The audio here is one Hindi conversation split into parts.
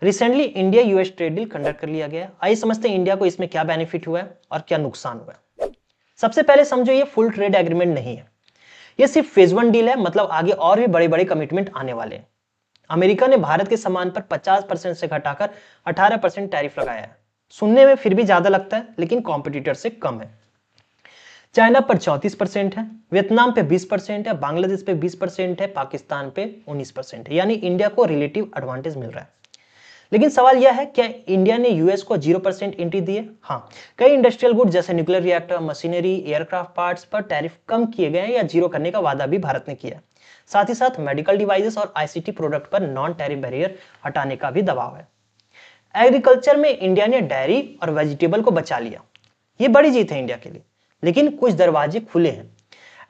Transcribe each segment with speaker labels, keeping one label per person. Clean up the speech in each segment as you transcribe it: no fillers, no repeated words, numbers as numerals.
Speaker 1: Recently India US trade deal conduct कर लिया गया है। आइए समझते हैं इंडिया को इसमें क्या बेनिफिट हुआ है और क्या नुकसान हुआ है। सबसे पहले समझो ये फुल ट्रेड एग्रीमेंट नहीं है, ये सिर्फ फेज 1 डील है, मतलब आगे और भी बड़े बड़े कमिटमेंट आने वाले हैं। अमेरिका ने भारत के सामान पर 50% से घटाकर 18% टैरिफ लगाया है। सुनने में फिर भी ज्यादा लगता है, लेकिन कॉम्पिटिटर से कम है। चाइना पर 34% है, वियतनाम पे 20% है, बांग्लादेश पे 20% है, पाकिस्तान पे 19% है, यानी इंडिया को रिलेटिव एडवांटेज मिल रहा है। लेकिन सवाल यह है, क्या इंडिया ने यूएस को 0% एंट्री दी है? हाँ, कई इंडस्ट्रियल गुड जैसे nuclear reactor, machinery, aircraft parts पर टैरिफ कम किए गए हैं या जीरो करने का वादा भी भारत ने किया। साथ ही साथ मेडिकल डिवाइसेस और आईसीटी प्रोडक्ट पर नॉन टैरिफ बैरियर हटाने का भी दबाव है। एग्रीकल्चर में इंडिया ने डेयरी और वेजिटेबल को बचा लिया, ये बड़ी जीत है इंडिया के लिए। लेकिन कुछ दरवाजे खुले हैं।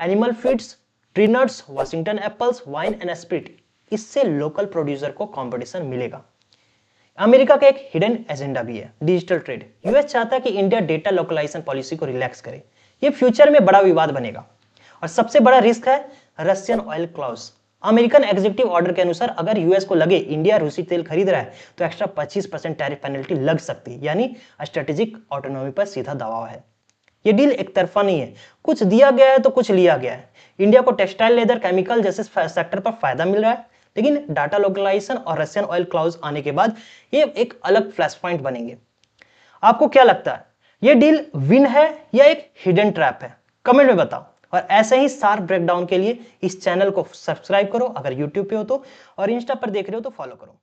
Speaker 1: Animal feeds, tree nuts, Washington apples, wine and spirit, इससे लोकल प्रोड्यूसर को कंपटीशन मिलेगा। अमेरिका का एक हिडन एजेंडा भी है, डिजिटल ट्रेड। यूएस चाहता है कि इंडिया डेटा लोकलाइजेशन पॉलिसी को रिलैक्स करे। ये फ्यूचर में बड़ा विवाद बनेगा। और सबसे बड़ा रिस्क है Russian oil clause. American executive order के अनुसार अगर यूएस को लगे इंडिया रूसी तेल खरीद रहा है तो एक्स्ट्रा 25% टैरिफ पेनल्टी लग सकती है, यानी स्ट्रेटेजिक ऑटोनॉमी पर सीधा दबाव है। ये डील एक तरफा नहीं है, कुछ दिया गया है तो कुछ लिया गया है। इंडिया को टेक्सटाइल, लेदर, केमिकल जैसे सेक्टर पर फायदा मिल रहा है, लेकिन डाटा लोकलाइजेशन और रशियन ऑयल क्लॉज आने के बाद ये एक अलग फ्लैश पॉइंट बनेंगे। आपको क्या लगता है, ये डील विन है या एक हिडन ट्रैप है? कमेंट में बताओ। और ऐसे ही शार्प ब्रेकडाउन के लिए इस चैनल को सब्सक्राइब करो अगर यूट्यूब पे हो तो, और इंस्टा पर देख रहे हो तो फॉलो करो।